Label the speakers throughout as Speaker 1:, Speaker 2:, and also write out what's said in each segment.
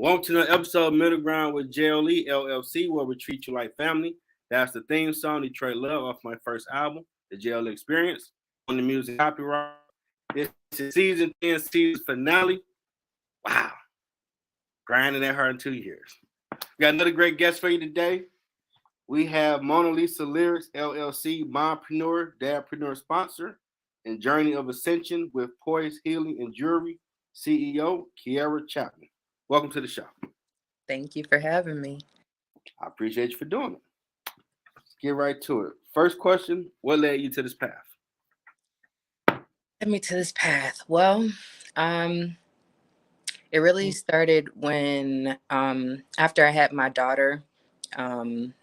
Speaker 1: Welcome to another episode of Middle Ground with JLE LLC, where we treat you like family. That's the theme song, Detroit Love, off my first album, The JLE Experience. On the music copyright. This is season 10, season finale. Wow. Grinding at her in 2 years. We got another great guest for you today. We have Mona Lisa Lyrics LLC, mompreneur, dadpreneur sponsor, and Journey of Ascension with Poise Healing and Jewelry CEO, Kiarra Chapman. Welcome to the show.
Speaker 2: Thank you for having me.
Speaker 1: I appreciate you for doing it. Let's get right to it. First question, what led you to this path?
Speaker 2: Led me to this path. Well, it really started when after I had my daughter,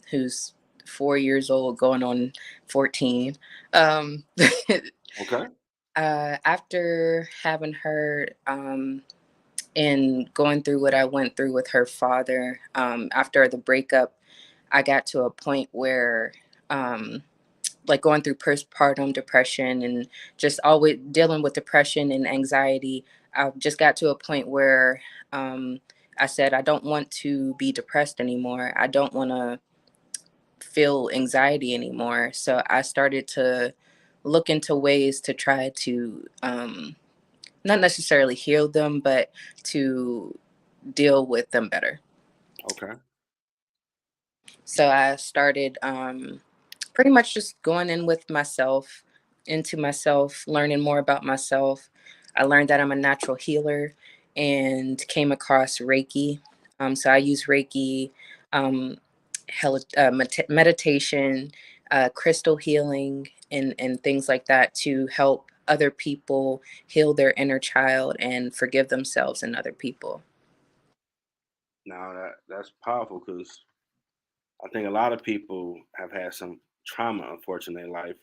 Speaker 2: who's 4 years old, going on 14.
Speaker 1: Okay.
Speaker 2: After having her and going through what I went through with her father, after the breakup, I got to a point where like going through postpartum depression and just always dealing with depression and anxiety. I just got to a point where I said, I don't want to be depressed anymore. I don't want to feel anxiety anymore. So I started to look into ways to try to not necessarily heal them, but to deal with them better.
Speaker 1: Okay.
Speaker 2: So I started pretty much just going into myself, learning more about myself. I learned that I'm a natural healer and came across Reiki. So I use Reiki, meditation, crystal healing, and things like that to help other people heal their inner child and forgive themselves and other people.
Speaker 1: Now that's powerful because I think a lot of people have had some trauma, unfortunately, in life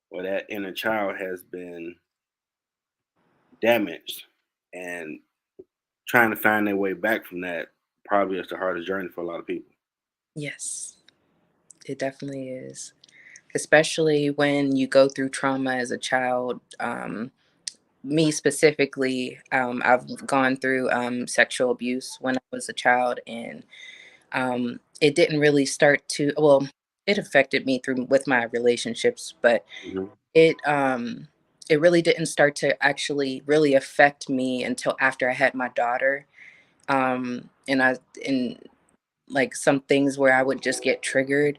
Speaker 1: where that inner child has been damaged, and trying to find their way back from that probably is the hardest journey for a lot of people.
Speaker 2: Yes, it definitely is. Especially when you go through trauma as a child. Me specifically, I've gone through sexual abuse when I was a child, and it didn't really start to, well, it affected me through with my relationships, but
Speaker 1: Mhm.
Speaker 2: it it really didn't start to actually really affect me until after I had my daughter. And like some things where I would just get triggered.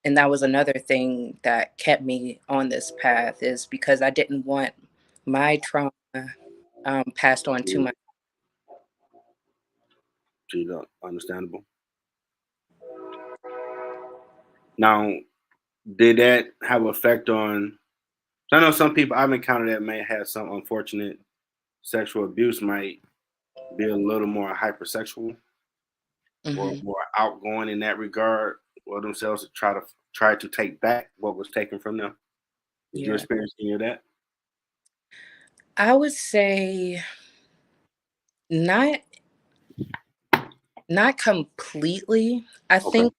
Speaker 2: And that was another thing that kept me on this path, is because I didn't want my trauma passed on to my.
Speaker 1: See, understandable. Now, did that have an effect on? I know some people I've encountered that may have some unfortunate sexual abuse might be a little more hypersexual or
Speaker 2: Mhm.
Speaker 1: more outgoing in that regard, or themselves to try to take back what was taken from them. Did you
Speaker 2: Yeah.
Speaker 1: experience any of that?
Speaker 2: I would say not not completely. I
Speaker 1: Okay.
Speaker 2: think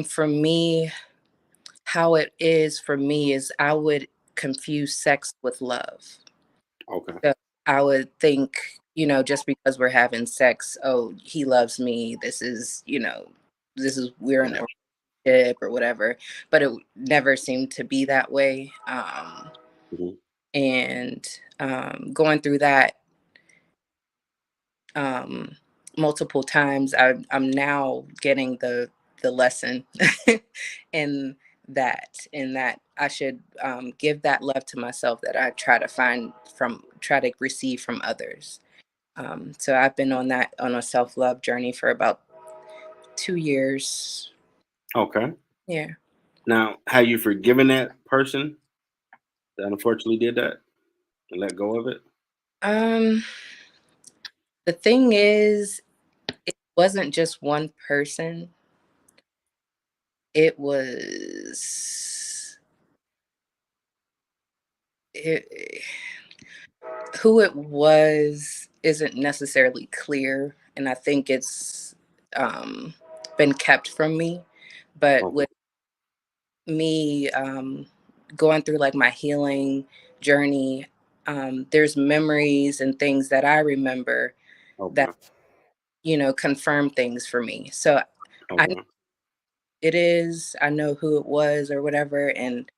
Speaker 2: for me, how it is for me is I would confuse sex with love.
Speaker 1: Okay.
Speaker 2: So I would think, just because we're having sex, oh, he loves me. We're in a relationship or whatever. But it never seemed to be that way.
Speaker 1: Mhm.
Speaker 2: And going through that um, multiple times, I'm now getting the lesson in that I should give that love to myself that I try to receive from others. So I've been on a self-love journey for about 2 years.
Speaker 1: Okay.
Speaker 2: Yeah.
Speaker 1: Now, have you forgiven that person that unfortunately did that and let go of it?
Speaker 2: Um, the thing is, it wasn't just one person. It was it, who it was isn't necessarily clear, and I think it's um, been kept from me. But
Speaker 1: Okay.
Speaker 2: with me going through like my healing journey, there's memories and things that I remember that
Speaker 1: Okay.
Speaker 2: confirm things for me. So I know
Speaker 1: Okay.
Speaker 2: it is, I know who it was or whatever, and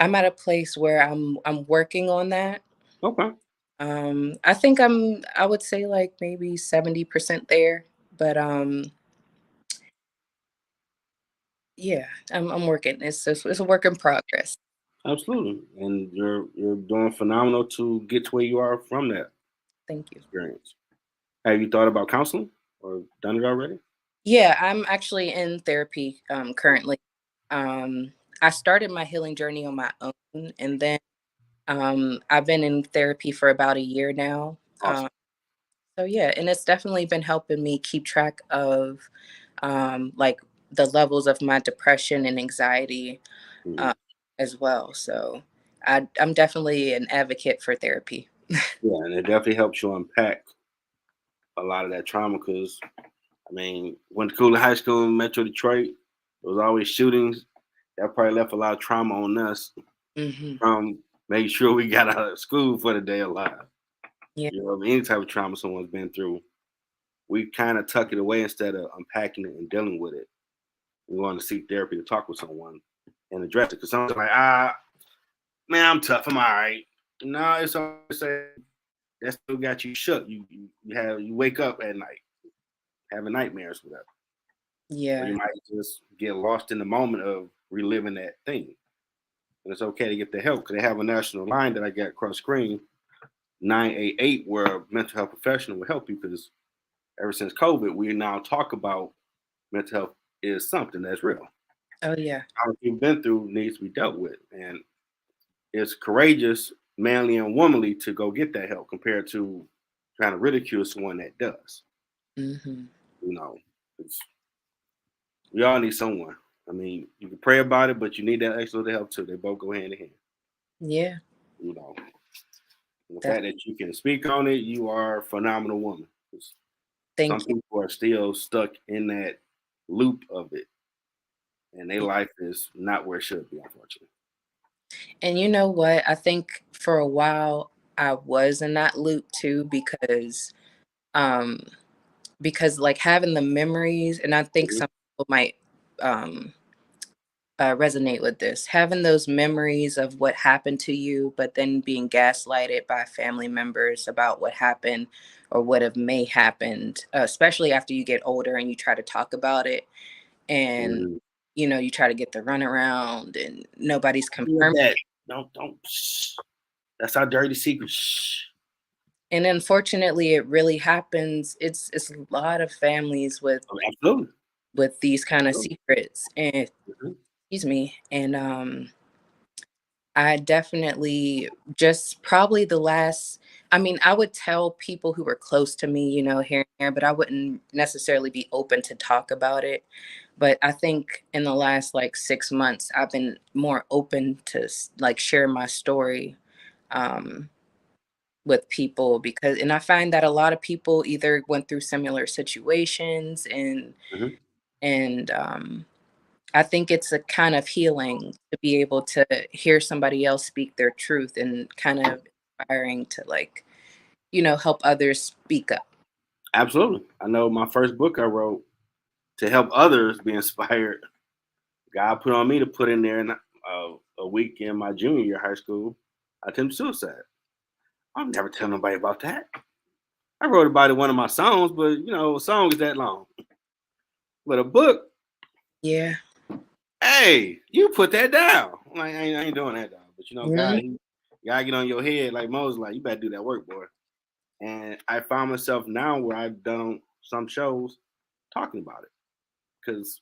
Speaker 2: I'm at a place where I'm working on that.
Speaker 1: Okay.
Speaker 2: I think I would say like maybe 70% there, but yeah, I'm working. It's a work in progress.
Speaker 1: Absolutely. And you're doing phenomenal to get to where you are from that
Speaker 2: Thank you.
Speaker 1: experience. Have you thought about counseling or done it already?
Speaker 2: Yeah, I'm actually in therapy currently. Um, I started my healing journey on my own, and then I've been in therapy for about a year now.
Speaker 1: Awesome.
Speaker 2: So yeah, and it's definitely been helping me keep track of like the levels of my depression and anxiety
Speaker 1: Mhm.
Speaker 2: uh, as well. So I'm definitely an advocate for therapy.
Speaker 1: Yeah, and it definitely helps you unpack a lot of that trauma because I mean, went to school in high school in Metro Detroit. There was always shootings. That probably left a lot of trauma on us
Speaker 2: Hmm.
Speaker 1: from making sure we got out of school for the day alive.
Speaker 2: Yeah.
Speaker 1: You know, any type of trauma someone's been through, we kind of tuck it away instead of unpacking it and dealing with it. We want to seek therapy to talk with someone and address it. Because someone's like, man, I'm tough. I'm all right. No, it's always say that still got you shook. You wake up at night having nightmares, whatever. Or you
Speaker 2: Yeah.
Speaker 1: might just get lost in the moment of reliving that thing. And it's okay to get the help because they have a national line that I got across screen, 988, where a mental health professional will help you because ever since COVID, we now talk about mental health is something that's real.
Speaker 2: Oh yeah.
Speaker 1: How you've been through needs to be dealt with. And it's courageous, manly, and womanly to go get that help compared to trying to ridicule someone that does.
Speaker 2: Hmm.
Speaker 1: You know, it's, we all need someone. I mean, you can pray about it, but you need that extra little help too. They both go hand in hand.
Speaker 2: Yeah.
Speaker 1: You know, and the
Speaker 2: Def-
Speaker 1: fact that you can speak on it, you are a phenomenal woman. 'Cause some
Speaker 2: Thank you.
Speaker 1: people are still stuck in that loop of it, and their
Speaker 2: Yeah.
Speaker 1: life is not where it should be, unfortunately.
Speaker 2: And you know what? I think for a while I was in that loop too um because like having the memories, and I think
Speaker 1: Mhm.
Speaker 2: some people might um resonate with this, having those memories of what happened to you, but then being gaslighted by family members about what happened or what have may happened, especially after you get older and you try to talk about it, and
Speaker 1: Mhm.
Speaker 2: you try to get the runaround and nobody's
Speaker 1: Look at
Speaker 2: confirming.
Speaker 1: that. Don't. Shh. That's our dirty secret. Shh.
Speaker 2: And unfortunately it really happens. It's a lot of families
Speaker 1: Oh, absolutely.
Speaker 2: with these kind of
Speaker 1: Absolutely.
Speaker 2: secrets, and
Speaker 1: Mhm.
Speaker 2: excuse me, and I definitely just probably the last, I mean, I would tell people who were close to me, here and there, but I wouldn't necessarily be open to talk about it. But I think in the last like 6 months, I've been more open to like share my story um, with people, because, and I find that a lot of people either went through similar situations,
Speaker 1: Mhm.
Speaker 2: and I think it's a kind of healing to be able to hear somebody else speak their truth, and kind of inspiring to like, help others speak up.
Speaker 1: Absolutely. I know my first book I wrote to help others be inspired. God put on me to put in there in a week in my junior year of high school. I attempted suicide. I'll never tell nobody about that. I wrote about it in one of my songs, but a song is that long. But a book,
Speaker 2: Yeah.
Speaker 1: hey, you put that down. I'm like, I ain't doing that, dog. But God,
Speaker 2: Mhm.
Speaker 1: he gotta get on your head like Moses, like you better do that work, boy. And I found myself now where I've done some shows talking about it because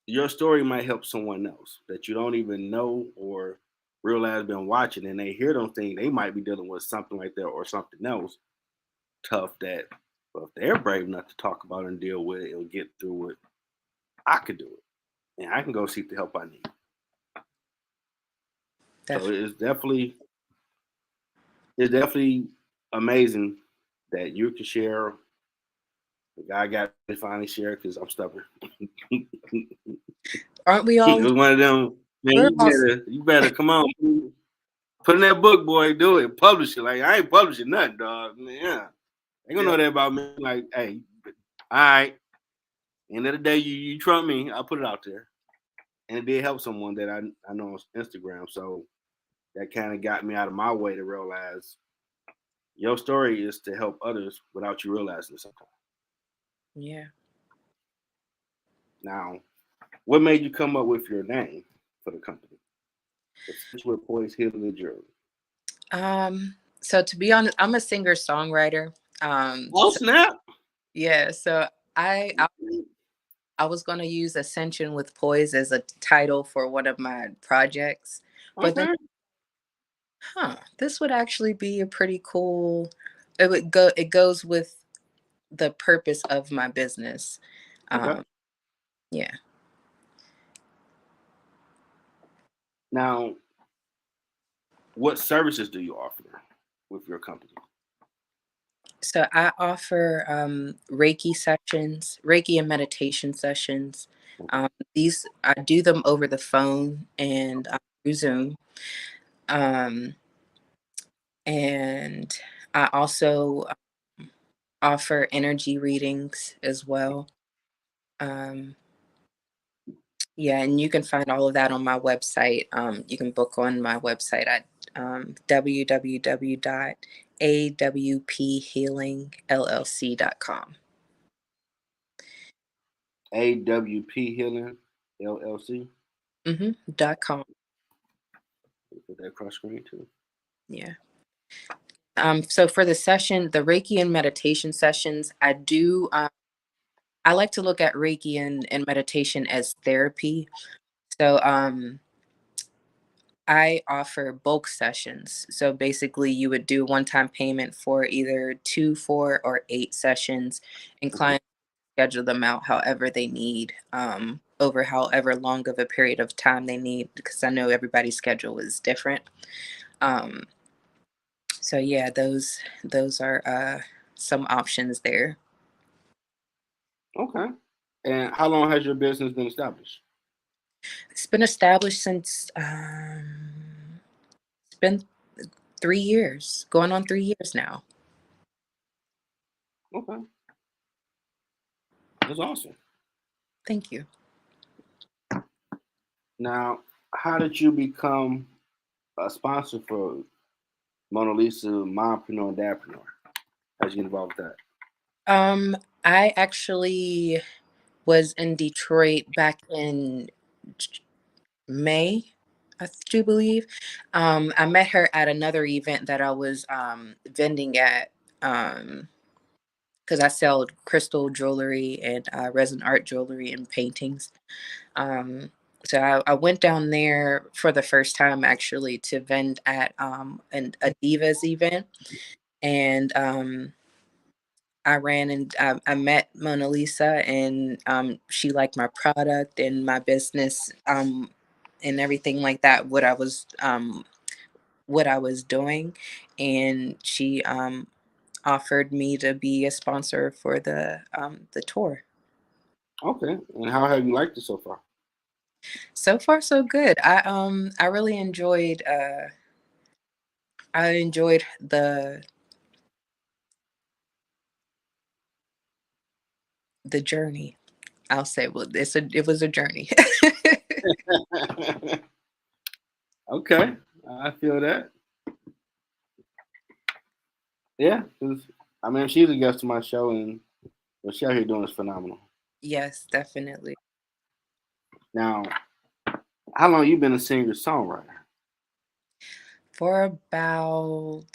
Speaker 1: your story might help someone else that you don't even know or realize been watching, and they hear those things. They might be dealing with something like that or something else tough that, but if they're brave enough to talk about it and deal with it and get through it, I could do it, and I can go seek the help I need. So
Speaker 2: Definitely.
Speaker 1: it's definitely amazing that you can share. The guy got me finally share because I'm stubborn.
Speaker 2: Aren't we all?
Speaker 1: It was one of them. Man,
Speaker 2: We're all.
Speaker 1: you better come on. Put in that book, boy. Do it. Publish it. Like I ain't publishing nothing, dog. Man, yeah. They gonna know that about me. Like, hey, all right. End of the day, you trump me. I'll put it out there, and it did help someone that I know on Instagram. So that kind of got me out of my way to realize your story is to help others without you realizing it sometimes.
Speaker 2: Yeah.
Speaker 1: Now, what made you come up with your name for the company? Essential with Poise Healing Journey.
Speaker 2: So to be honest, I'm a singer-songwriter.
Speaker 1: Oh snap!
Speaker 2: Yeah, so I was going to use Ascension with Poise as a title for one of my projects, but then,
Speaker 1: Okay.
Speaker 2: this would actually be a pretty cool. It goes with the purpose of my business.
Speaker 1: Okay.
Speaker 2: Um, yeah.
Speaker 1: Now, what services do you offer with your company?
Speaker 2: So I offer Reiki sessions, Reiki and meditation sessions. These I do them over the phone and through Zoom. Um, and I also offer energy readings as well. Um, yeah, and you can find all of that on my website. You can book on my website at www.awphealingllc.com.
Speaker 1: AWP Healing LLC.
Speaker 2: .com.
Speaker 1: Put that across screen too.
Speaker 2: Yeah. So for the session, the Reiki and meditation sessions, I do. I like to look at Reiki and meditation as therapy. So I offer bulk sessions. So basically, you would do one-time payment for either 2, 4, or 8 sessions, and
Speaker 1: Okay.
Speaker 2: clients schedule them out however they need, over however long of a period of time they need, because I know everybody's schedule is different. Um, so yeah, those are some options there.
Speaker 1: Okay. And how long has your business been established?
Speaker 2: It's been established since it's been 3 years, going on 3 years now.
Speaker 1: Okay. That's awesome.
Speaker 2: Thank you.
Speaker 1: Now, how did you become a sponsor for Mona Lisa, Mompreneur, and Dadpreneur? How'd you get involved with that?
Speaker 2: I actually was in Detroit back in May, I do believe. I met her at another event that I was vending at, because I sell crystal jewelry and resin art jewelry and paintings. Um, so I went down there for the first time actually to vend at a Divas event, and I ran and I met Mona Lisa, and she liked my product and my business, and everything like that. What I was doing, and she offered me to be a sponsor for the tour.
Speaker 1: Okay. And how have you liked it so far?
Speaker 2: So far, so good. I really enjoyed I enjoyed the journey. I'll say, well, it was a journey.
Speaker 1: Okay. I feel that. Yeah. 'Cause, I mean, she's a guest to my show, and what she out here doing is phenomenal.
Speaker 2: Yes, definitely.
Speaker 1: Now, how long you been a singer songwriter?
Speaker 2: For about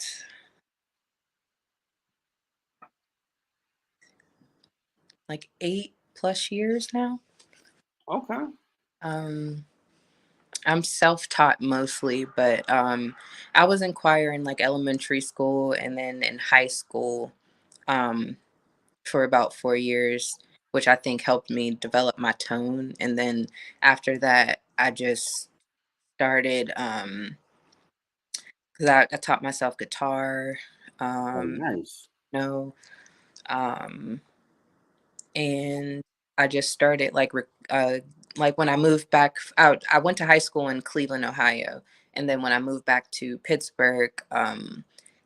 Speaker 2: like 8+ years now.
Speaker 1: Okay.
Speaker 2: Um, I'm self-taught mostly, but I was in choir in like elementary school and then in high school, um, for about 4 years, which I think helped me develop my tone. And then after that, I just started, 'cause I taught myself guitar,
Speaker 1: Oh,
Speaker 2: um,
Speaker 1: nice.
Speaker 2: you know, um, and I just started like when I moved back out. I went to high school in Cleveland, Ohio, and then when I moved back to Pittsburgh,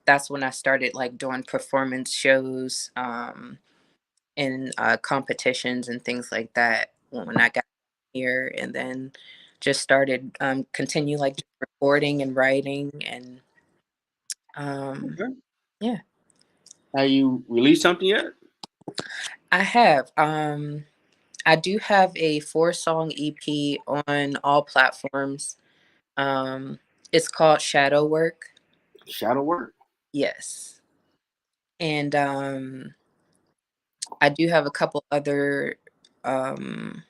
Speaker 2: that's when I started like doing performance shows and competitions and things like that when I got here, and then just started continue like recording and writing and
Speaker 1: Okay.
Speaker 2: yeah.
Speaker 1: Have you released something yet?
Speaker 2: I have. I do have a 4-song EP on all platforms. Um, it's called Shadow Work.
Speaker 1: Shadow work.
Speaker 2: Yes. And I do have a couple other um,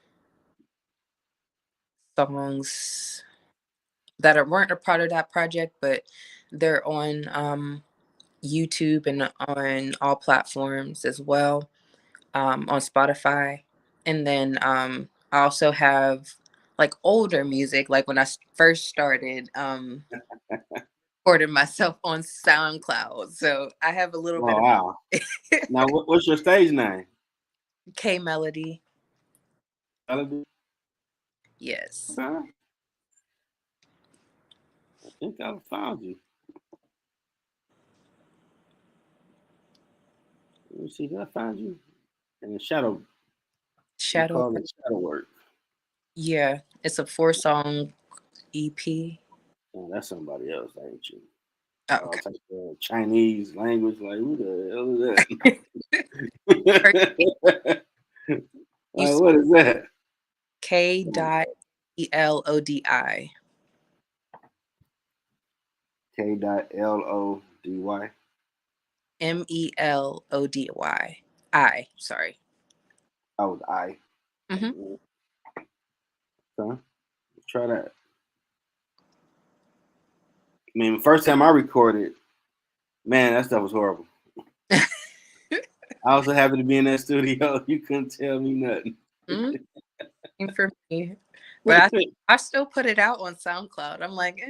Speaker 2: songs that weren't a part of that project, but they're on YouTube and on all platforms as well, on Spotify. And then I also have like older music, like when I first started recording myself on SoundCloud. So I have a little bit
Speaker 1: Oh wow.
Speaker 2: of
Speaker 1: Now, what's your stage name?
Speaker 2: K Melody.
Speaker 1: Melody?
Speaker 2: Yes.
Speaker 1: Okay. I think I found you. Let me see. Did I find you? And the shadow. You
Speaker 2: Shadow
Speaker 1: call
Speaker 2: Work.
Speaker 1: it shadow work.
Speaker 2: Yeah. It's a 4-song EP.
Speaker 1: Oh, that's somebody else, ain't you?
Speaker 2: Oh,
Speaker 1: All
Speaker 2: okay.
Speaker 1: types of Chinese language. Like, who the hell
Speaker 2: Or
Speaker 1: is that?
Speaker 2: you
Speaker 1: What is that?
Speaker 2: K dot ELODI.
Speaker 1: K. Dot Lody.
Speaker 2: MELODY. Sorry.
Speaker 1: I was I.
Speaker 2: Hmm.
Speaker 1: Okay. Let's try that. I mean, the first time I recorded, man, that stuff was horrible. I was so happy to be in that studio. You couldn't tell me nothing.
Speaker 2: Hmm. For me,
Speaker 1: What
Speaker 2: but
Speaker 1: the thing?
Speaker 2: I still put it out on SoundCloud. I'm like,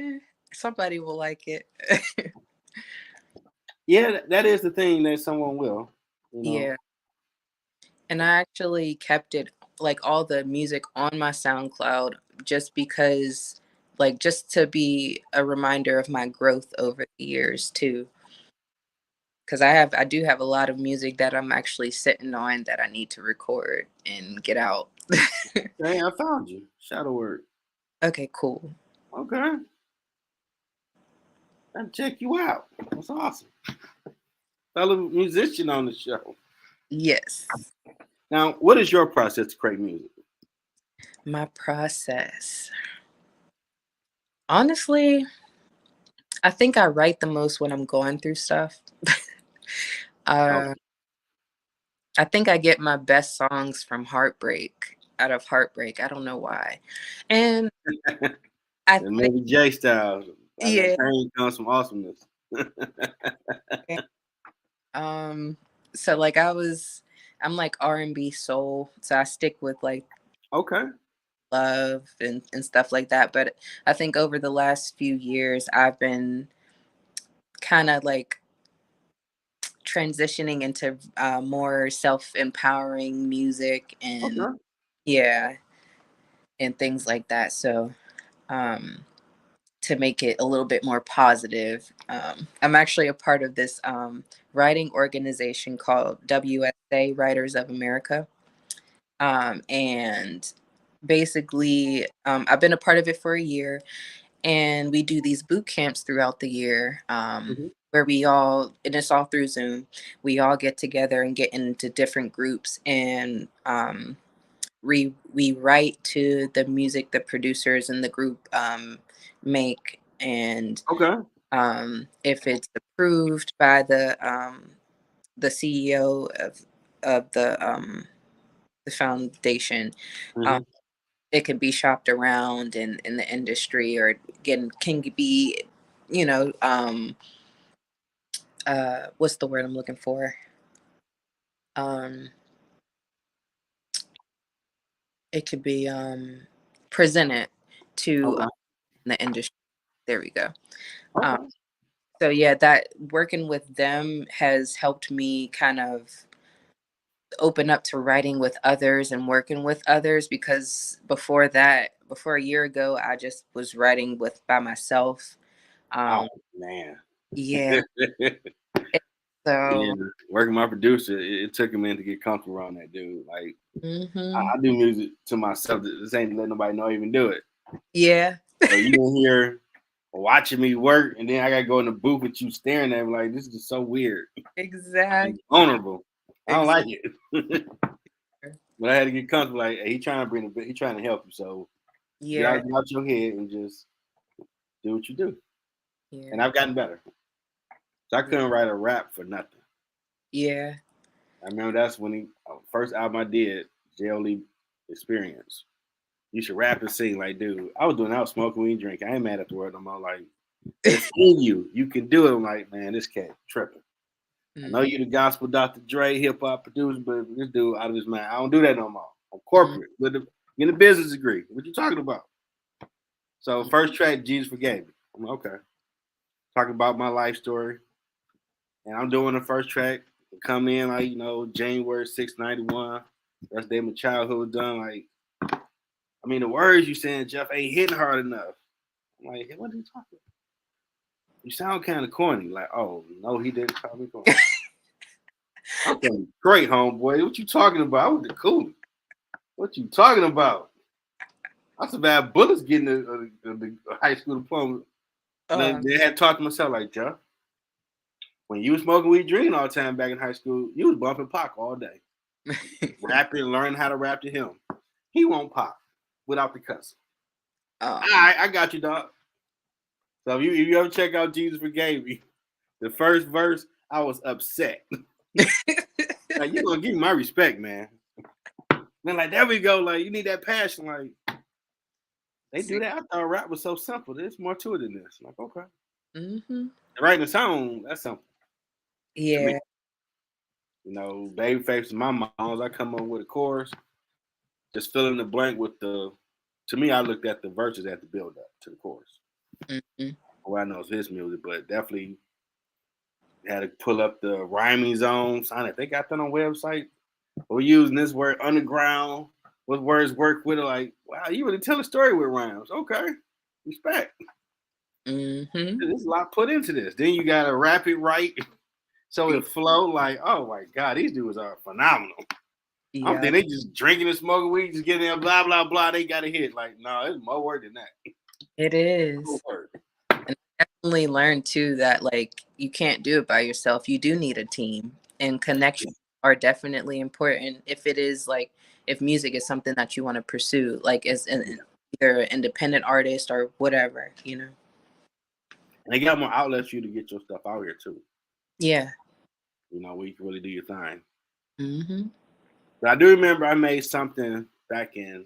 Speaker 2: somebody will like it.
Speaker 1: Yeah, that is the thing that someone will. You know.
Speaker 2: Yeah, and I actually kept it like all the music on my SoundCloud just because, like, just to be a reminder of my growth over the years too. Because I do have a lot of music that I'm actually sitting on that I need to record and get out.
Speaker 1: Hey, I found you. Shadow work.
Speaker 2: Okay, cool.
Speaker 1: Okay. I check you out. That's awesome. Fellow musician on the show.
Speaker 2: Yes,
Speaker 1: Now, what is your process to create music?
Speaker 2: my process. Honestly, I think I write the most when I'm going through stuff.
Speaker 1: Oh,
Speaker 2: uh, I think I get my best songs from heartbreak, out of heartbreak. I don't know why. And I
Speaker 1: and
Speaker 2: think,
Speaker 1: maybe J Styles. Out of that
Speaker 2: yeah.
Speaker 1: pain comes some awesomeness.
Speaker 2: Um, so like I'm like R&B soul, so I stick with like
Speaker 1: Okay.
Speaker 2: love and stuff like that. But I think over the last few years, I've been kind of like transitioning into more self-empowering music and
Speaker 1: Okay.
Speaker 2: yeah, and things like that. So um, to make it a little bit more positive, I'm actually a part of this writing organization called WSA Writers of America. And basically, I've been a part of it for a year, and we do these boot camps throughout the year,
Speaker 1: Mhm.
Speaker 2: where we all, and it's all through Zoom, we all get together and get into different groups, and we write to the music the producers in the group make, and
Speaker 1: Okay.
Speaker 2: if it's approved by the CEO of the foundation, um,
Speaker 1: Mhm.
Speaker 2: it can be shopped around in the industry, or again can be, you know, what's the word I'm looking for? Um, it could be presented to
Speaker 1: Okay.
Speaker 2: the industry. There we go. Um,
Speaker 1: Okay.
Speaker 2: so yeah, that working with them has helped me kind of open up to writing with others and working with others, because before a year ago, I just was writing with by myself.
Speaker 1: Oh
Speaker 2: Um,
Speaker 1: man.
Speaker 2: Yeah.
Speaker 1: Yeah,
Speaker 2: So.
Speaker 1: working my producer, it took a minute to get comfortable around that dude. Like,
Speaker 2: Mm-hmm.
Speaker 1: I do music to myself. This ain't let nobody know I even do it.
Speaker 2: Yeah.
Speaker 1: So you in here watching me work, and then I gotta go in the booth with you staring at me like this is just so weird.
Speaker 2: Exactly.
Speaker 1: It's vulnerable. I don't like
Speaker 2: Exactly.
Speaker 1: it. But I had to get comfortable. Like, hey, he trying to bring it, he trying to help you. So
Speaker 2: Yeah.
Speaker 1: get out your head and just do what you do.
Speaker 2: Yeah.
Speaker 1: And I've gotten better. So I couldn't write a rap for nothing.
Speaker 2: Yeah.
Speaker 1: I remember that's when he first album I did, JLE Experience. You should rap and sing. Like, dude, I was smoking weed, drinking. I ain't mad at the word. I'm all like, it's in you. You can do it. I'm like, man, this cat tripping. I know you the gospel Dr. Dre, hip hop producer, but this dude out of his mind. I don't do that no more. I'm corporate with getting a business degree. What you talking about? So first track, Jesus Forgave Me. I'm like, okay. Talking about my life story. And I'm doing the first track. Come in like, January 6, 91. That's the day my childhood was done. Like, I mean, the words you saying, Jeff, ain't hitting hard enough. I'm like, hey, what are you talking about? You sound kind of corny. Like, oh, no, he didn't call me corny. I'm from Detroit, homeboy. What you talking about? I was the coolest. What you talking about? I survived bullets getting the high school diploma. And they had talked to myself like, Jeff, when you was smoking weed, drinking all the time back in high school, you was bumping Pac all day. Rapping, learning how to rap to him. He won't Pac without the cussing. All right, I got you, dog. So if you ever check out Jesus Forgave Me, the first verse, I was upset. Like, you're gonna give me my respect, man. Then like, there we go. Like, you need that passion. Like, they do that. I thought rap was so simple. There's more to it than this. Like, okay.
Speaker 2: Mm-hmm.
Speaker 1: Writing a song, that's simple.
Speaker 2: Yeah.
Speaker 1: Babyface is my moms. I come up with a chorus, just fill in the blank with the. To me, I looked at the verses at the build up to the chorus.
Speaker 2: Mm-hmm.
Speaker 1: Well, I know it's his music, but definitely had to pull up the rhyming zone. Sign it. They got that on website. We're using this word underground. What words work with it? Like, wow, you really tell a story with rhymes. Okay, respect.
Speaker 2: Mm-hmm.
Speaker 1: There's a lot put into this. Then you got to rap it right so it flow. Like, oh my God, these dudes are phenomenal.
Speaker 2: Yeah.
Speaker 1: I'm thinking they just drinking and smoking weed, just getting there, blah, blah, blah. They got a hit. Like, no, it's more word than that.
Speaker 2: It is. And I definitely learned too that like you can't do it by yourself. You do need a team, and connections are definitely important if it is like if music is something that you want to pursue, like as either an independent artist or whatever,
Speaker 1: And they got more outlets for you to get your stuff out here too.
Speaker 2: Yeah.
Speaker 1: Where you can really do your thing.
Speaker 2: Mm-hmm.
Speaker 1: But I do remember I made something back in,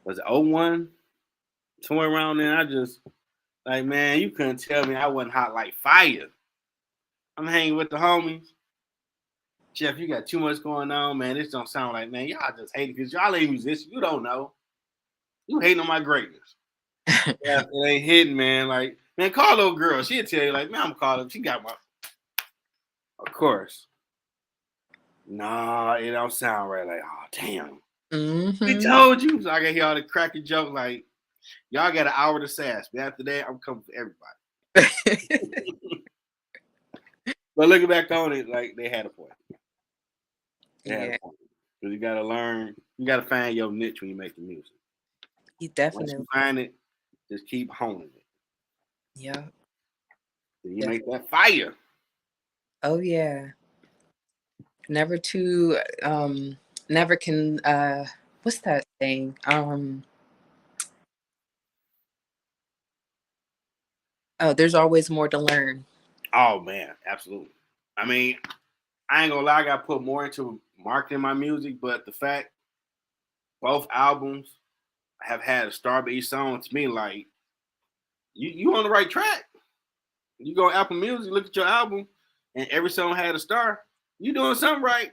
Speaker 1: was it 01? Somewhere around there. I just, like, man, you couldn't tell me I wasn't hot like fire. I'm hanging with the homies. Jeff, you got too much going on, man. This don't sound like, man, y'all just hate it because y'all ain't musicians. You don't know. You hating on my greatness. Yeah, it ain't hitting, man. Like, man, call little girl. She'll tell you, like, man, I'm calling. She got my. Of course. Nah, it don't sound right. Like, oh, damn.
Speaker 2: Mm-hmm.
Speaker 1: We told you. So I can hear all the cracky joke. Like, y'all got an hour to sass. But after that, I'm coming for everybody. But looking back on it, like, they had a point. They had a point. Because you got to learn. You got to find your niche when you make the music.
Speaker 2: You definitely.
Speaker 1: Once you find it, just keep honing it.
Speaker 2: Yeah.
Speaker 1: Then you make that fire.
Speaker 2: Oh yeah. Never can what's that thing? There's always more to learn.
Speaker 1: Oh man, absolutely. I mean, I ain't gonna lie, I gotta put more into marketing my music, but the fact both albums have had a star by each song, to me, like, you on the right track. You go Apple Music, look at your album, and every song had a star. You doing something right.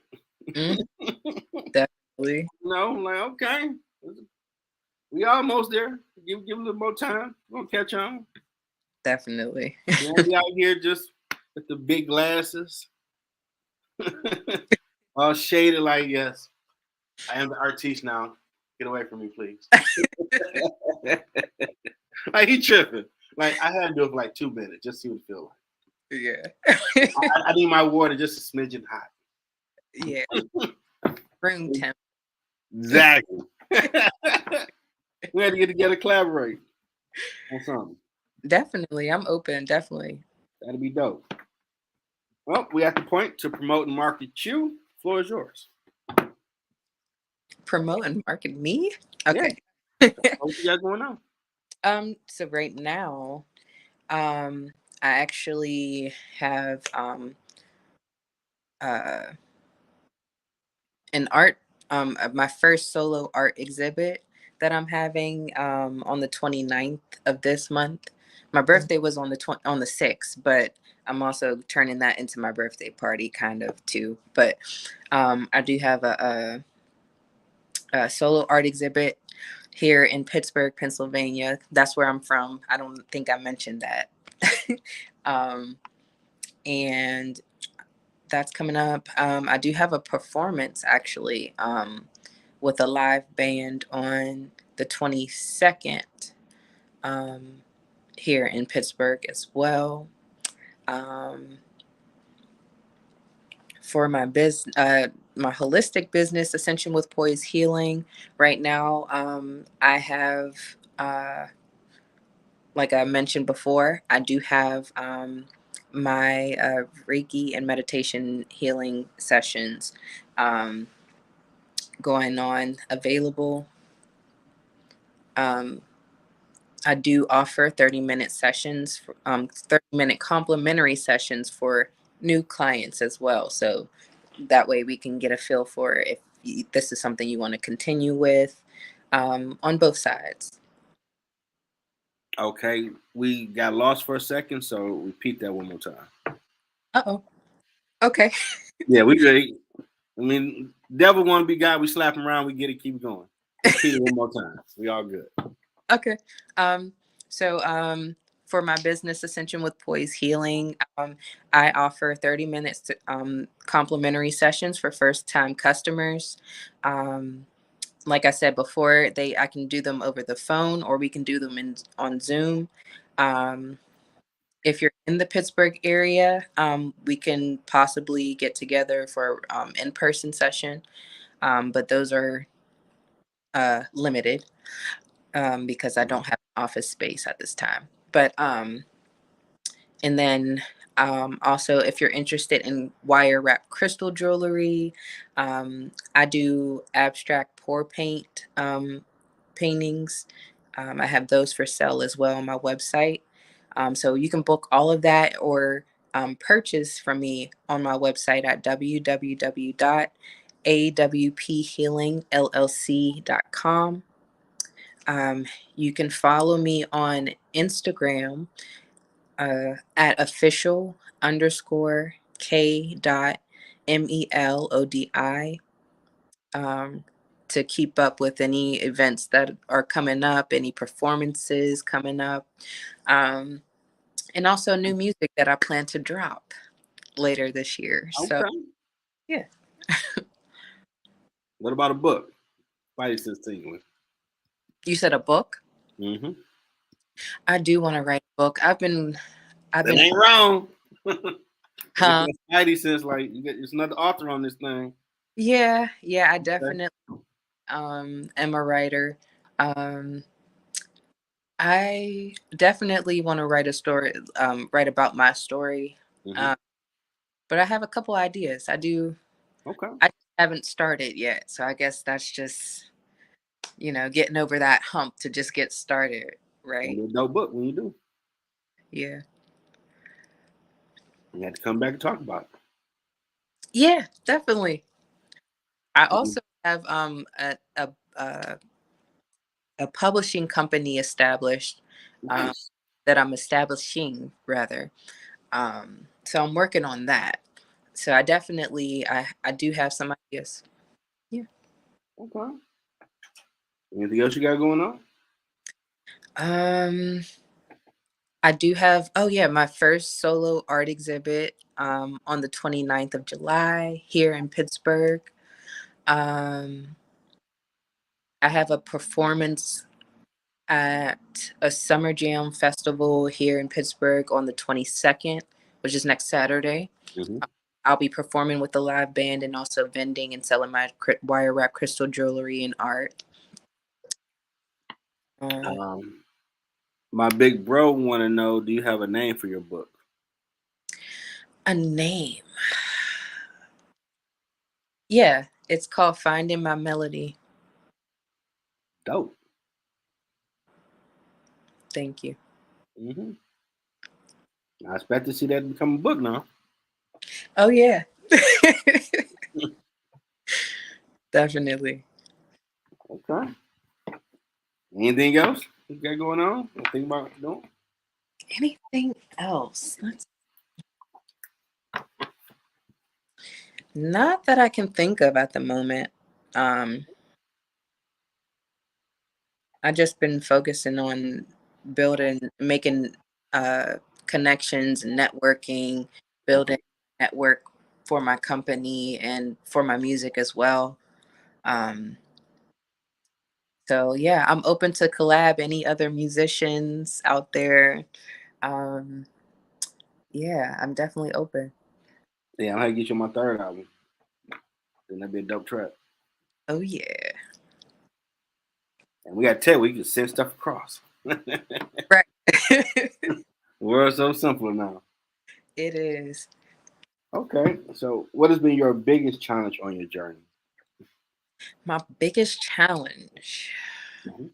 Speaker 2: Definitely.
Speaker 1: Like, okay, we almost there. Give a little more time. We're gonna catch on.
Speaker 2: Definitely.
Speaker 1: You won't be out here just with the big glasses. All shaded like, yes, I am the artiste now. Get away from me, please. Like, he tripping. Like I had to do it for like 2 minutes, just see what it feels like.
Speaker 2: Yeah.
Speaker 1: I need my water just a smidgen hot.
Speaker 2: Yeah. Room temp.
Speaker 1: Exactly. We had to get together, collaborate on something.
Speaker 2: Definitely. I'm open. Definitely.
Speaker 1: That'd be dope. Well, we at the point to promote and market you. Floor is yours.
Speaker 2: Promote and market me?
Speaker 1: Yeah.
Speaker 2: Okay.
Speaker 1: What you got going on?
Speaker 2: So right now, I actually have uh an art my first solo art exhibit that I'm having on the 29th of this month. My birthday was on the 6th, but I'm also turning that into my birthday party kind of too. But I do have a solo art exhibit here in Pittsburgh, Pennsylvania. That's where I'm from. I don't think I mentioned that. um, and that's coming up. I do have a performance actually with a live band on the 22nd um, here in Pittsburgh as well. Um, for my holistic business, Ascension with Poise Healing. Right now, I have, like I mentioned before, I do have my Reiki and meditation healing sessions um, going on available. Um, I do offer 30-minute sessions, 30-minute complimentary sessions for new clients as well. So that way we can get a feel for if this is something you want to continue with on both sides.
Speaker 1: Okay, we got lost for a second, so repeat that one more time.
Speaker 2: Uh-oh. Okay.
Speaker 1: Yeah, we great. I mean, devil want to be God. We slap him around. We get it. Keep it going. Repeat it one more time. We all good.
Speaker 2: Okay. So for my business Ascension with Poise Healing, I offer 30 minutes to complimentary sessions for first time customers. Um, like I said before, I can do them over the phone or we can do them on Zoom. Um, if you're in the Pittsburgh area, we can possibly get together for in-person session, but those are limited because I don't have office space at this time. But and then also, if you're interested in wire wrap crystal jewelry, I do abstract pour paint paintings. I have those for sale as well on my website. So you can book all of that or purchase from me on my website at www.awphealingllc.com. You can follow me on Instagram at official underscore K dot MELODI to keep up with any events that are coming up, any performances coming up, and also new music that I plan to drop later this year. So,
Speaker 1: Okay.
Speaker 2: yeah.
Speaker 1: What about a book? Spidey says tingling.
Speaker 2: You said a book?
Speaker 1: Mm-hmm.
Speaker 2: I do want to write a book. I've
Speaker 1: That
Speaker 2: been,
Speaker 1: ain't wrong. Get
Speaker 2: huh?
Speaker 1: that Spidey sense, like there's another author on this thing.
Speaker 2: Yeah, I
Speaker 1: Okay.
Speaker 2: definitely am a writer. Um, I definitely want to write a story, write about my story.
Speaker 1: Mm-hmm.
Speaker 2: Um, but I have a couple ideas.
Speaker 1: Okay.
Speaker 2: I haven't started yet. So I guess that's just, getting over that hump to just get started.
Speaker 1: Gonna
Speaker 2: Right.
Speaker 1: be a dope book when you do.
Speaker 2: Yeah.
Speaker 1: You have to come back and talk about
Speaker 2: Yeah, definitely. I
Speaker 1: it.
Speaker 2: also have a publishing company established, um,
Speaker 1: Nice.
Speaker 2: that I'm establishing rather. So I'm working on that. So I do have some ideas. Yeah.
Speaker 1: Okay. Anything else you got going on?
Speaker 2: Um, I do have, oh yeah, my first solo art exhibit on the 29th of July here in Pittsburgh. Um, I have a performance at a summer jam festival here in Pittsburgh on the 22nd, which is next Saturday.
Speaker 1: Mm-hmm.
Speaker 2: I'll be performing with the live band and also vending and selling my wire wrap crystal jewelry and art.
Speaker 1: Um, my big bro want to know: do you have a name for your book?
Speaker 2: A name. Yeah, it's called Finding My Melody.
Speaker 1: Dope.
Speaker 2: Thank you.
Speaker 1: Mm-hmm. I expect to see that become a book now.
Speaker 2: Oh, yeah. Definitely.
Speaker 1: Okay. Anything else you got going on? Think about doing?
Speaker 2: Anything else? Not that I can think of at the moment. I just been focusing on making connections, networking, building a network for my company and for my music as well. Um, so yeah, I'm open to collab. Any other musicians out there? Um, yeah, I'm definitely open.
Speaker 1: Yeah, I'm gonna get you my third album. Then that'd be a dope track.
Speaker 2: Oh yeah,
Speaker 1: And we got to tell we can send stuff across.
Speaker 2: right.
Speaker 1: World's so simple now.
Speaker 2: It is.
Speaker 1: Okay, so what has been your biggest challenge on your journey?
Speaker 2: My biggest challenge,
Speaker 1: Mhm.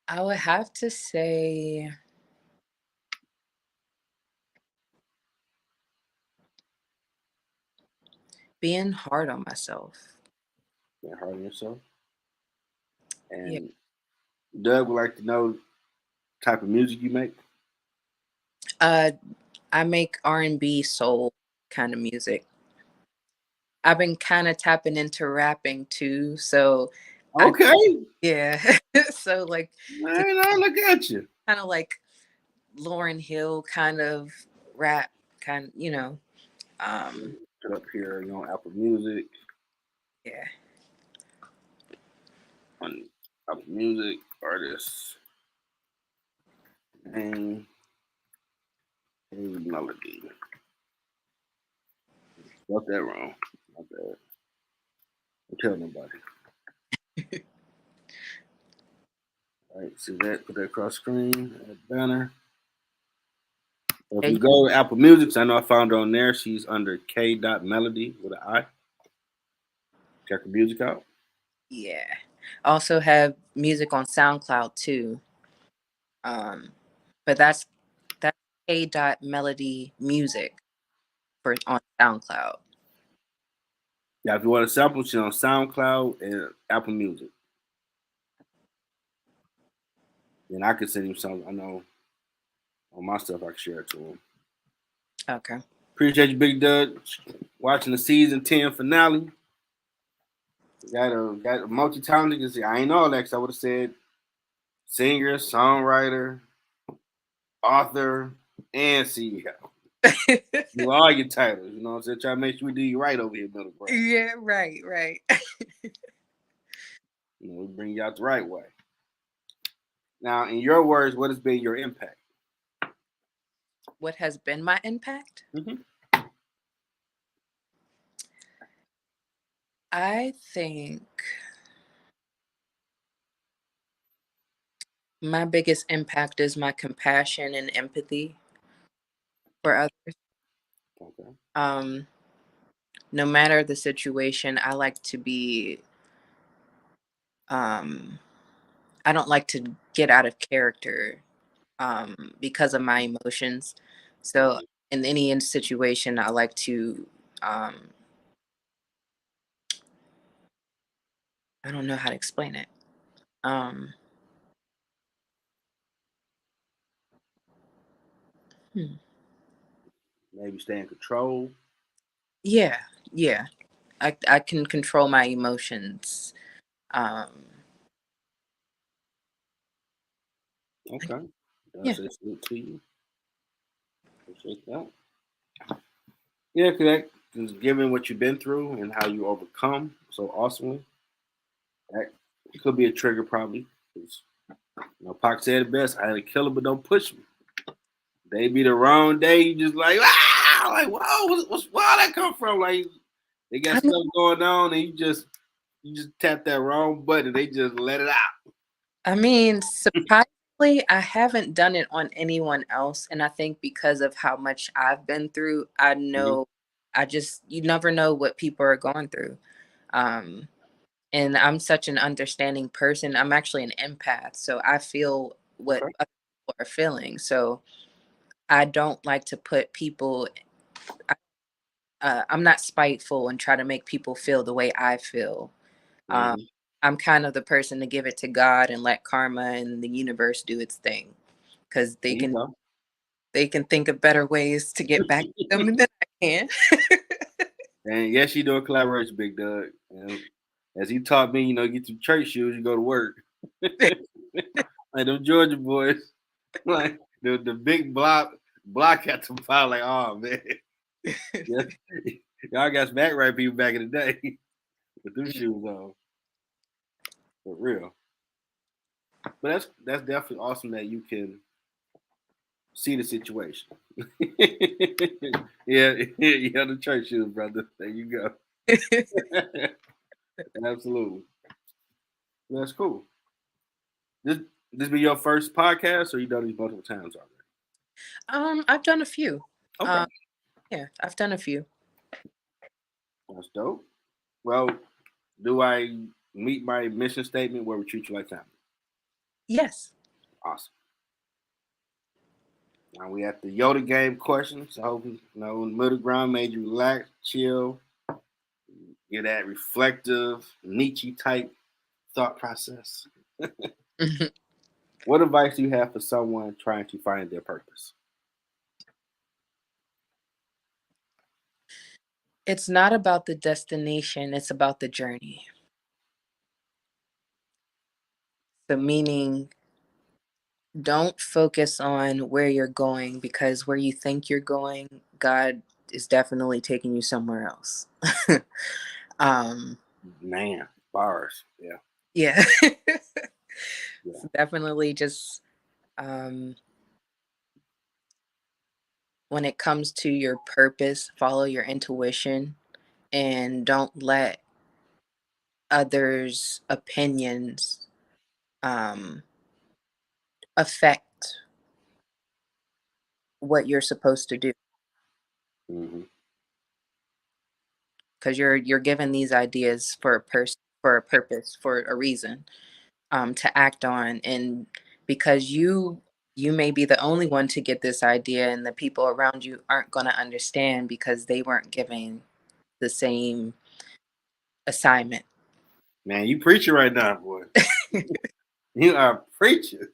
Speaker 2: I would have to say, being hard on myself.
Speaker 1: Being hard on yourself.
Speaker 2: Yeah.
Speaker 1: And Doug would like to know type of music you make.
Speaker 2: Uh, I make R&B soul kind of music. I've been kind of tapping into rapping too, so I
Speaker 1: Okay,
Speaker 2: yeah. So like just
Speaker 1: man, I look at you.
Speaker 2: kind of like Lauryn Hill kind of rap kind, um
Speaker 1: Put up here, Apple Music,
Speaker 2: yeah.
Speaker 1: on Apple Music artist name, a melody. Got that wrong. My bad. Don't tell nobody. All right, see that? Put that across screen, that banner. So if you
Speaker 2: And
Speaker 1: go to Apple Music, 'cause I know I found her on there. She's under K. Melody with an I. Check her music out.
Speaker 2: yeah. Also have music on SoundCloud too. Um but that's K dot melody music for on SoundCloud.
Speaker 1: Yeah, if you want a sample, she's on SoundCloud and Apple Music. Then I could send him some. I know on my stuff I can share it to him.
Speaker 2: Okay.
Speaker 1: Appreciate you, Big Doug. Watching the season 10 finale. Got a multi-talented. I ain't know that 'cause I would have said singer, songwriter, author, and CEO. Do all your titles, what I'm saying? Try to make sure we do you right over here, middle ground.
Speaker 2: Yeah, right.
Speaker 1: We bring you out the right way. Now, in your words, what has been your impact?
Speaker 2: What has been my impact?
Speaker 1: Mm-hmm.
Speaker 2: I think my biggest impact is my compassion and empathy for others.
Speaker 1: Okay.
Speaker 2: Um, no matter the situation, I like to be, um, I don't like to get out of character because of my emotions. So, in any situation, I like to, um, I don't know how to explain it. Um, hmm.
Speaker 1: Maybe stay in control.
Speaker 2: Yeah, yeah. I can control my emotions. Um,
Speaker 1: Okay.
Speaker 2: yeah,
Speaker 1: That's a salute to you. Appreciate that. Yeah, because given what you've been through and how you overcome so awesomely, that Could be a trigger, probably. Pac said it best. I had to kill him, but don't push me. They be the wrong day. You just like, like, whoa, where all that come from? Like, they got stuff going on, and you just tap that wrong button. They just let it out.
Speaker 2: I mean, surprisingly, I haven't done it on anyone else, and I think because of how much I've been through, I know. You never know what people are going through. And I'm such an understanding person. I'm actually an empath, so I feel what other people are feeling. So I don't like to put people. I'm not spiteful and try to make people feel the way I feel. I'm kind of the person to give it to God and let karma and the universe do its thing, because they can think of better ways to get back to them than I can.
Speaker 1: And yes, you do a collaboration, Big Doug. And as he taught me, get your church shoes, you go to work. Like them Georgia boys, like the big block at the file, like, oh man, y'all got smack right people back in the day with them shoes on, for real. But that's definitely awesome that you can see the situation. yeah, the church shoes, brother. There you go. Absolutely, that's cool. This be your first podcast, or you done these multiple times already?
Speaker 2: I've done a few.
Speaker 1: Okay.
Speaker 2: Yeah, I've done a few.
Speaker 1: That's dope. Well, do I meet my mission statement where we treat you like family?
Speaker 2: Yes.
Speaker 1: Awesome. Now we at the Yoda game questions. I hope middle ground made you relax, chill, get that reflective Nietzsche type thought process. What advice do you have for someone trying to find their purpose?
Speaker 2: It's not about the destination, it's about the journey. The meaning, don't focus on where you're going, because where you think you're going, God is definitely taking you somewhere else.
Speaker 1: Man, bars. Yeah.
Speaker 2: Yeah.
Speaker 1: Yeah.
Speaker 2: So definitely just when it comes to your purpose, follow your intuition and don't let others' opinions affect what you're supposed to do,
Speaker 1: Mm-hmm.
Speaker 2: because you're given these ideas for a purpose, for a reason, to act on. And because you may be the only one to get this idea, and the people around you aren't going to understand because they weren't given the same assignment.
Speaker 1: Man, you preaching right now, boy. You are preaching.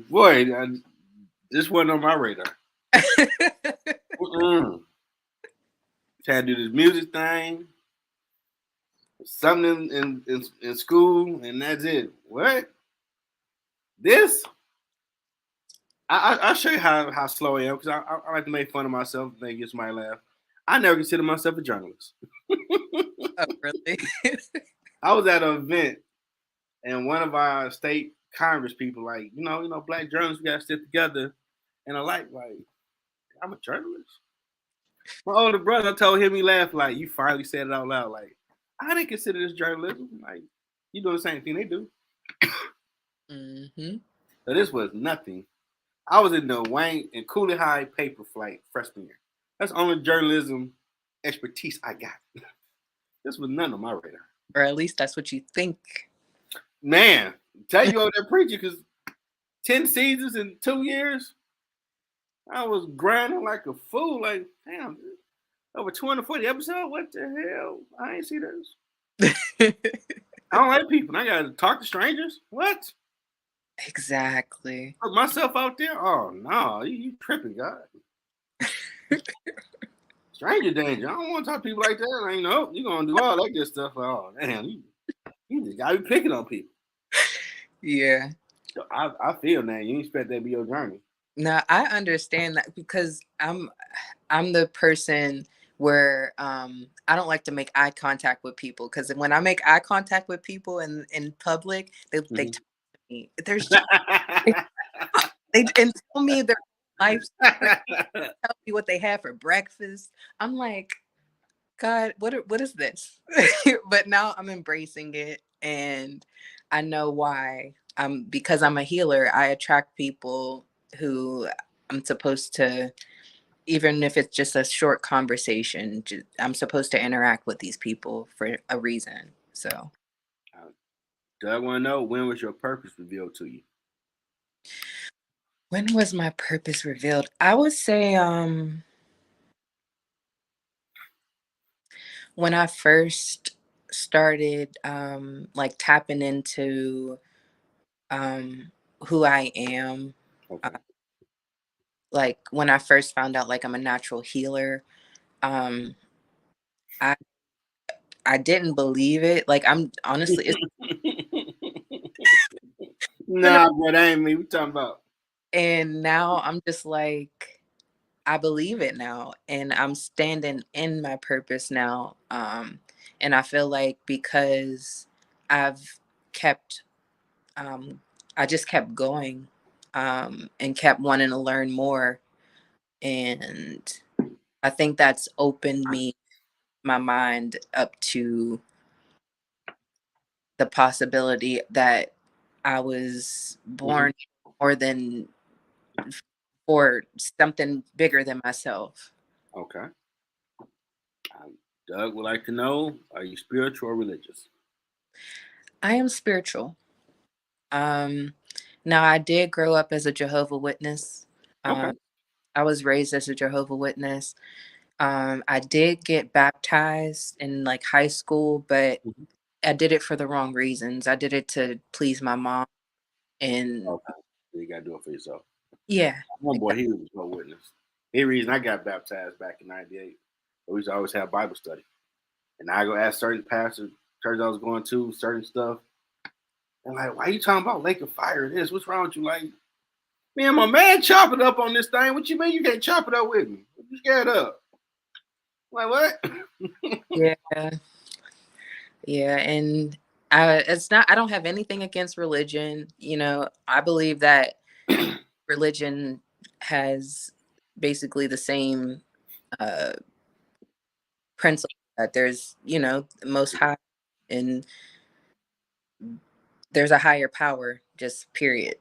Speaker 1: Boy, this wasn't on my radar. Trying to do this music thing, something in school, and that's it. What? This? I'll show you how slow I am, because I like to make fun of myself and think it's my laugh. I never consider myself a journalist.
Speaker 2: Oh, really?
Speaker 1: I was at an event, and one of our state Congress people, like, black journalists, we gotta sit together. And I like, I'm a journalist. My older brother told him, he laughed, like, you finally said it out loud. Like, I didn't consider this journalism. Like, you doing the same thing they do.
Speaker 2: Mm-hmm.
Speaker 1: So this was nothing. I was in the Wayne and Cooley High paper flight freshman year. That's the only journalism expertise I got. This was none on my radar.
Speaker 2: Or at least that's what you think.
Speaker 1: Man, tell you over there preaching, because 10 seasons in 2 years, I was grinding like a fool. Like, damn, over 240 episodes? What the hell? I ain't see this. I don't like people. I gotta talk to strangers. What?
Speaker 2: Exactly.
Speaker 1: Put myself out there? Oh no, you tripping, God. Stranger danger. I don't want to talk to people like that. You're gonna do all that good stuff. Oh damn, you just gotta be picking on people.
Speaker 2: Yeah.
Speaker 1: So I feel that you expect that to be your journey.
Speaker 2: No, I understand that, because I'm the person where I don't like to make eye contact with people, because when I make eye contact with people in public, they
Speaker 1: Mhm.
Speaker 2: talk to me. There's just they and tell me their life story, tell me what they had for breakfast. I'm like, God, what is this? But now I'm embracing it, and I know why. Because I'm a healer, I attract people who I'm supposed to, even if it's just a short conversation, I'm supposed to interact with these people for a reason. So,
Speaker 1: Doug want to know, when was your purpose revealed to you?
Speaker 2: when was my purpose revealed? I would say when I first started like tapping into who I am. uh,
Speaker 1: Okay.
Speaker 2: like when I first found out like I'm a natural healer, um I I didn't believe it. Like, I'm honestly, it's been a,
Speaker 1: Nah, bro, that ain't me. We talking about.
Speaker 2: and now I'm just like, I believe it now, and I'm standing in my purpose now. And I feel like because I've kept I just kept going, and kept wanting to learn more, and I think that's opened me my mind up to the possibility that I was
Speaker 1: Mhm.
Speaker 2: born more than for something bigger than myself.
Speaker 1: Okay. Doug would like to know, are you spiritual or religious?
Speaker 2: I am spiritual. Um, Now I did grow up as a Jehovah Witness.
Speaker 1: Okay.
Speaker 2: Um, I was raised as a Jehovah Witness. I did get baptized in like high school, but
Speaker 1: Mhm.
Speaker 2: I did it for the wrong reasons. I did it to please my mom, and
Speaker 1: Okay. So you got to do it for yourself.
Speaker 2: yeah,
Speaker 1: One boy,
Speaker 2: exactly.
Speaker 1: he was no witness. The reason I got baptized back in '98, we used to always have Bible study. And I go ask certain pastors, church I was going to, certain stuff. And like, why you talking about lake of fire? This, what's wrong with you? Like, man, my man chop it up on this thing. What you mean you can't chop it up with me? What you scared of? Like what?
Speaker 2: Yeah, yeah, and it's not. I don't have anything against religion. I believe that religion has basically the same uh, principle, that there's, the most high, and there's a higher power, just period.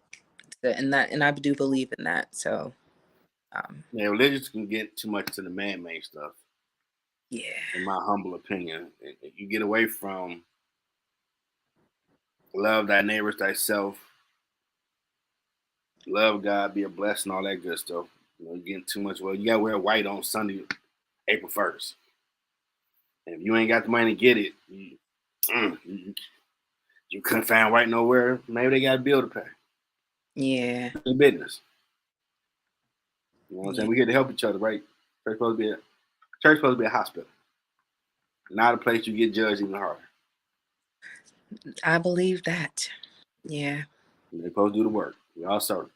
Speaker 2: And I do believe in that. So, um,
Speaker 1: Yeah, religions can get too much to the man-made stuff,
Speaker 2: yeah,
Speaker 1: in my humble opinion. You get away from love thy neighbors thyself, love God, be a blessing, all that good stuff. You're getting too much. Well, you gotta wear white on Sunday, April 1st. And if you ain't got the money to get it, you couldn't find white nowhere. Maybe they got a bill to pay.
Speaker 2: yeah,
Speaker 1: In business. You know what I'm
Speaker 2: yeah.
Speaker 1: saying? We here to help each other, right? Church supposed to be a hospital, not a place you get judged even harder.
Speaker 2: I believe that. Yeah,
Speaker 1: They're supposed to do the work. We all serve.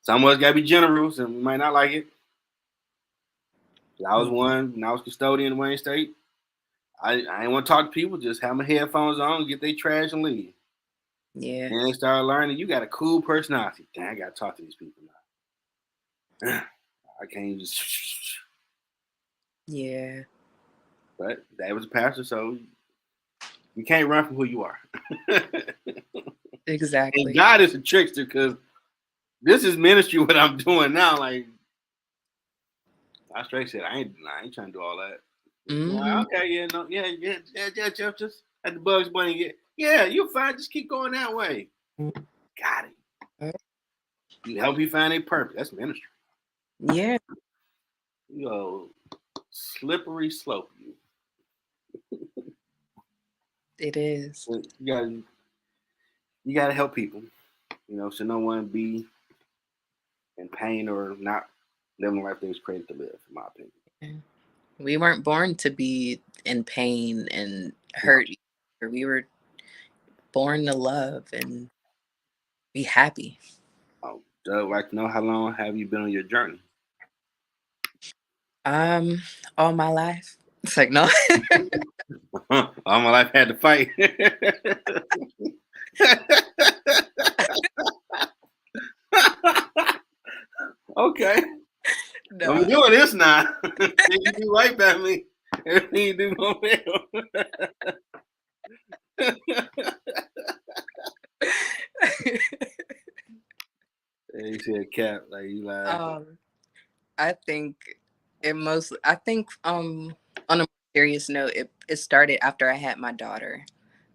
Speaker 1: Some of us gotta be generals, and we might not like it. I was one, and I was custodian in Wayne State. I ain't want to talk to people. Just have my headphones on, get their trash, and leave.
Speaker 2: yeah,
Speaker 1: And they started learning. You got a cool personality. Dang, I gotta talk to these people now. I can't just.
Speaker 2: yeah.
Speaker 1: But Dad was a pastor, so you can't run from who you are. And
Speaker 2: Exactly.
Speaker 1: God is a trickster because this is ministry. What I'm doing now, like I straight said, I ain't trying to do all that.
Speaker 2: Hmm.
Speaker 1: Well, okay, yeah, no, yeah, Jeff, just at the Bugs Bunny, yeah, you're fine. Just keep going that way. Got it. You help you find a purpose. That's ministry.
Speaker 2: Yeah,
Speaker 1: You go slippery slope.
Speaker 2: it is.
Speaker 1: You gotta help people. So no one be in pain or not living the life they was created to live. In my opinion.
Speaker 2: Yeah. We weren't born to be in pain and
Speaker 1: No.
Speaker 2: hurt. We were born to love and be happy.
Speaker 1: Doug, like to know, how long have you been on your journey?
Speaker 2: All my life. It's like, no.
Speaker 1: All my life had to fight. Okay. I'm
Speaker 2: No.
Speaker 1: doing this now. You do right by me. Everything you do go fail. You said cap, like you lied.
Speaker 2: I think I think on a more serious note, it started after I had my daughter.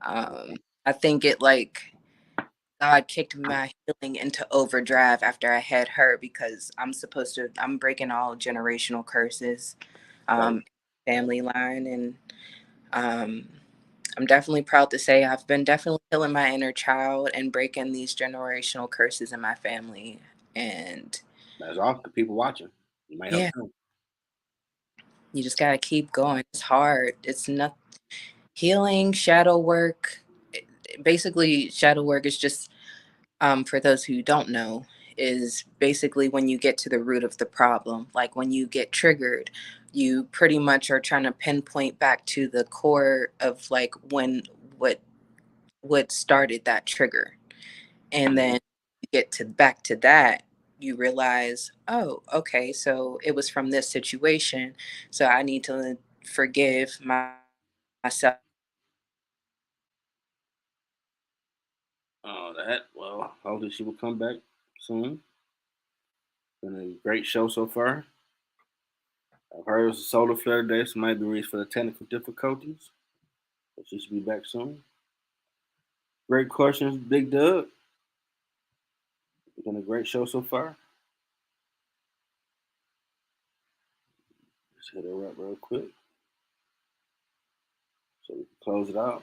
Speaker 2: I think it like God kicked my healing into overdrive after I had her because I'm breaking all generational curses,
Speaker 1: Right.
Speaker 2: family line, and um, I'm definitely proud to say I've been definitely healing my inner child and breaking these generational curses in my family. And
Speaker 1: That's all the people watching. You might help
Speaker 2: yeah,
Speaker 1: them.
Speaker 2: you just gotta keep going. It's hard. It's not healing, shadow work. Basically, shadow work is just for those who don't know, is basically when you get to the root of the problem. Like when you get triggered, you pretty much are trying to pinpoint back to the core of like when what started that trigger. And
Speaker 1: Mhm.
Speaker 2: then you get to back to that, you realize, oh, okay, so it was from this situation. So I need to forgive myself.
Speaker 1: Oh, that. Well, hopefully she will come back soon. Been a great show so far. I've heard it was a solar flare today, so might be reached for the technical difficulties. But she should be back soon. Great questions, Big Doug. Been a great show so far. Let's hit her up real quick so we can close it out.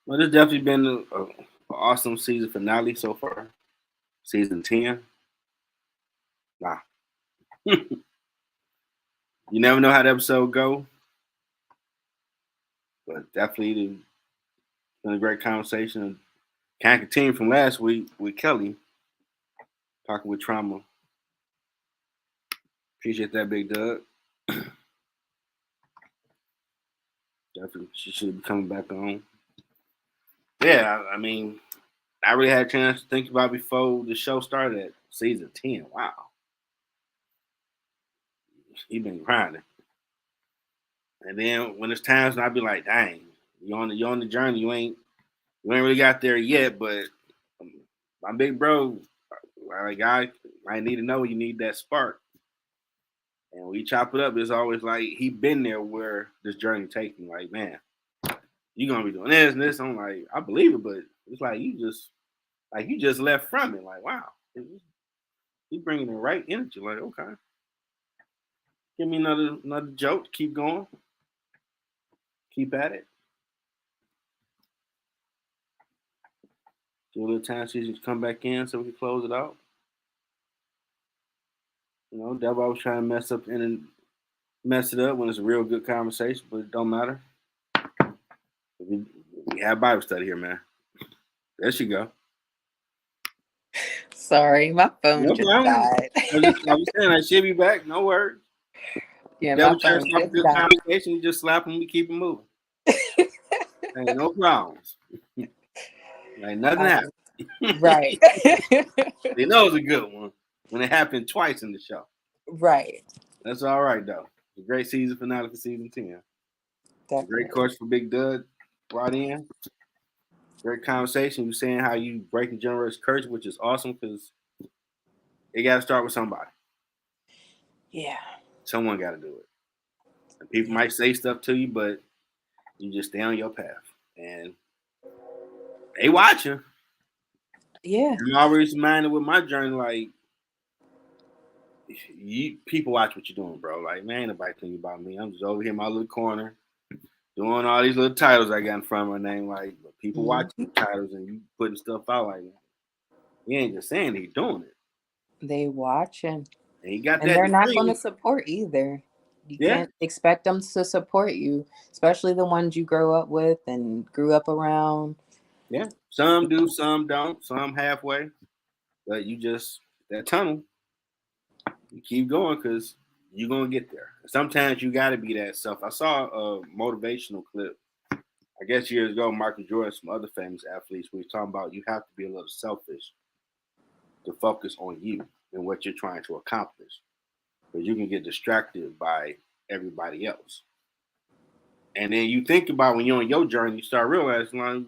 Speaker 1: Well, this definitely been a awesome season finale so far. Season 10. Nah. You never know how the episode go, but definitely been a great conversation. Can't continue from last week with Kelly talking with trauma. Appreciate that, Big Doug. Definitely, she should be coming back on. Yeah, I mean, I really had a chance to think about it before the show started at season 10. Wow, he been grinding. And then when it's times, I'd be like, dang, you on the journey. You ain't really got there yet, but um, my big bro, like I need to know you need that spark. And we chop it up. It's always like he been there where this journey taking. Like, man, you gonna be doing this and this. I'm like, I believe it, but it's like you just left from it. Like, wow, he bringing the right energy. Like, okay, give me another joke. Keep going. Keep at it. Give a little time so you can come back in so we can close it out. You know, Devil always trying to mess it up when it's a real good conversation, but it don't matter. We, we have Bible study here, man. There she go.
Speaker 2: Sorry, my phone
Speaker 1: No
Speaker 2: just
Speaker 1: problem.
Speaker 2: died.
Speaker 1: I was saying I should be back. No worries.
Speaker 2: Yeah, my
Speaker 1: Devil trying to
Speaker 2: phone
Speaker 1: start a
Speaker 2: just
Speaker 1: good
Speaker 2: died.
Speaker 1: conversation. You just slap him. We keep it moving. Ain't no problems. Ain't nothing
Speaker 2: Um,
Speaker 1: happened.
Speaker 2: right.
Speaker 1: They know it's a good one when it happened twice in the show.
Speaker 2: Right.
Speaker 1: That's all right though. It's a great season finale for season 10. A great
Speaker 2: Definitely.
Speaker 1: course for Big Doug brought in. Great conversation. You saying how you breaking generous curse, which is awesome because it got to start with somebody.
Speaker 2: Yeah.
Speaker 1: Someone got to do it. And people
Speaker 2: Yeah.
Speaker 1: might say stuff to you, but you just stay on your path. And they watching.
Speaker 2: Yeah.
Speaker 1: I'm always reminded with my journey, like people watch what you're doing, bro. Like, man, ain't nobody thinking about me. I'm just over here in my little corner doing all these little titles I got in front of my name. Like, but people watching
Speaker 2: Mhm.
Speaker 1: the titles and you putting stuff out like he ain't just saying he doing it.
Speaker 2: They watching.
Speaker 1: And he got
Speaker 2: And
Speaker 1: that
Speaker 2: they're not going to
Speaker 1: degree.
Speaker 2: support either. You
Speaker 1: Yeah,
Speaker 2: can't expect them to support you, especially the ones you grow up with and grew up around.
Speaker 1: yeah. Some do, some don't, some halfway. But you just that tunnel. You keep going because you're gonna get there. Sometimes you gotta be that self. I saw a motivational clip, I guess years ago, Michael Jordan, some other famous athletes, we were talking about you have to be a little selfish to focus on you and what you're trying to accomplish. Because you can get distracted by everybody else. And then you think about when you're on your journey, you start realizing like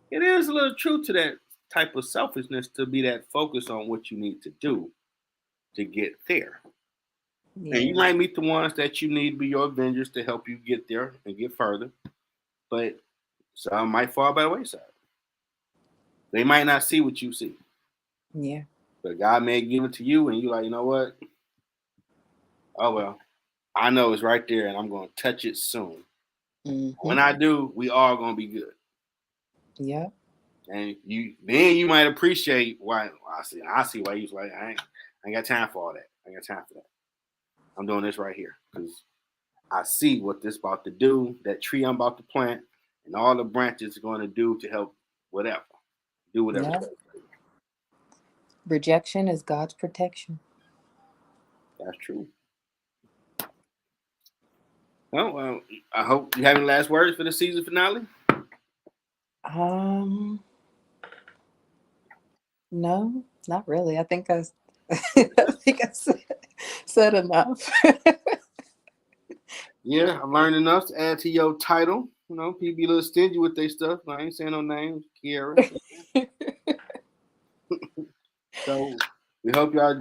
Speaker 1: it is a little truth to that type of selfishness to be that focus on what you need to do to get there. And you
Speaker 2: Yeah.
Speaker 1: might meet the ones that you need to be your Avengers to help you get there and get further. But some might fall by the wayside. They might not see what you see.
Speaker 2: Yeah.
Speaker 1: But God may give it to you and you're like, you know what? Oh well, I know it's right there and I'm gonna touch it soon.
Speaker 2: Mm-hmm.
Speaker 1: When I do, we all gonna be good.
Speaker 2: Yeah.
Speaker 1: And you might appreciate why I see why he's like, I ain't got time for all that. I ain't got time for that. I'm doing this right here because I see what this about to do, that tree I'm about to plant, and all the branches are going to do to help whatever. Do whatever.
Speaker 2: Yeah. Rejection is God's protection.
Speaker 1: That's true. Well, I hope you have any last words for the season finale.
Speaker 2: No, not really. I think I said enough.
Speaker 1: Yeah, I learned enough to add to your title. You know, people be a little stingy with their stuff. I ain't saying no names, Kiarra. So we hope y'all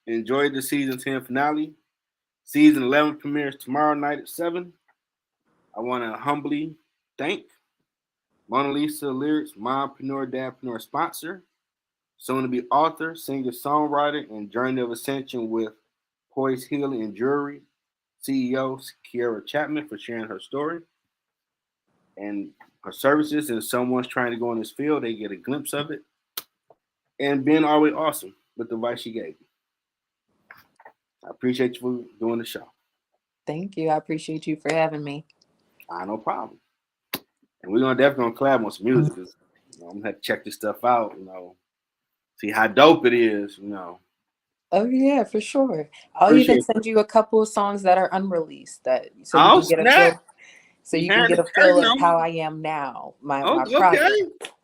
Speaker 1: enjoyed the season 10 finale. Season 11 premieres tomorrow night at 7. I want to humbly thank Mona Lisa Lyrics, mompreneur, dadpreneur sponsor, soon to be author, singer, songwriter, and Journey of Ascension with Poise Healing and Jewelry, CEO Kiarra Chapman for sharing her story and her services. And someone's trying to go in this field, they get a glimpse of it. And being always awesome with the advice she gave me. I appreciate you for doing the show.
Speaker 2: Thank you. I appreciate you for having me.
Speaker 1: No problem. And we're definitely gonna collab on some music because I'm gonna have to check this stuff out. See how dope it is.
Speaker 2: Oh yeah, for sure. I'll even
Speaker 1: Appreciate
Speaker 2: send
Speaker 1: it.
Speaker 2: you a couple of songs that are unreleased so you
Speaker 1: Oh
Speaker 2: can get a
Speaker 1: snap!
Speaker 2: feel
Speaker 1: You had the
Speaker 2: of
Speaker 1: curtain on.
Speaker 2: how I am now.
Speaker 1: Oh,
Speaker 2: My
Speaker 1: okay.
Speaker 2: progress.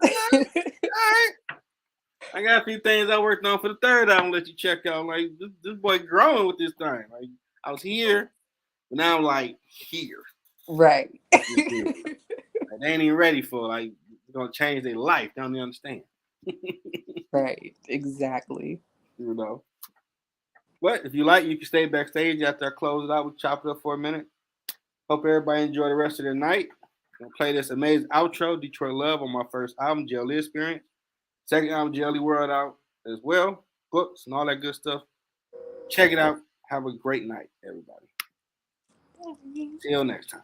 Speaker 1: All right. I got a few things I worked on for the third album. Let you check out. Like this boy growing with this thing. Like I was here, but now I'm like here.
Speaker 2: Right.
Speaker 1: Like, they ain't even ready for like it's gonna change their life. They don't even understand.
Speaker 2: Right. Exactly.
Speaker 1: But if you like, you can stay backstage after I close it out. We chop it up for a minute. Hope everybody enjoy the rest of the night. I'm gonna play this amazing outro, Detroit Love, on my first album, JLE Experience. Second album, JLE World, out as well. Books and all that good stuff. Check it out. Have a great night, everybody. Till next time.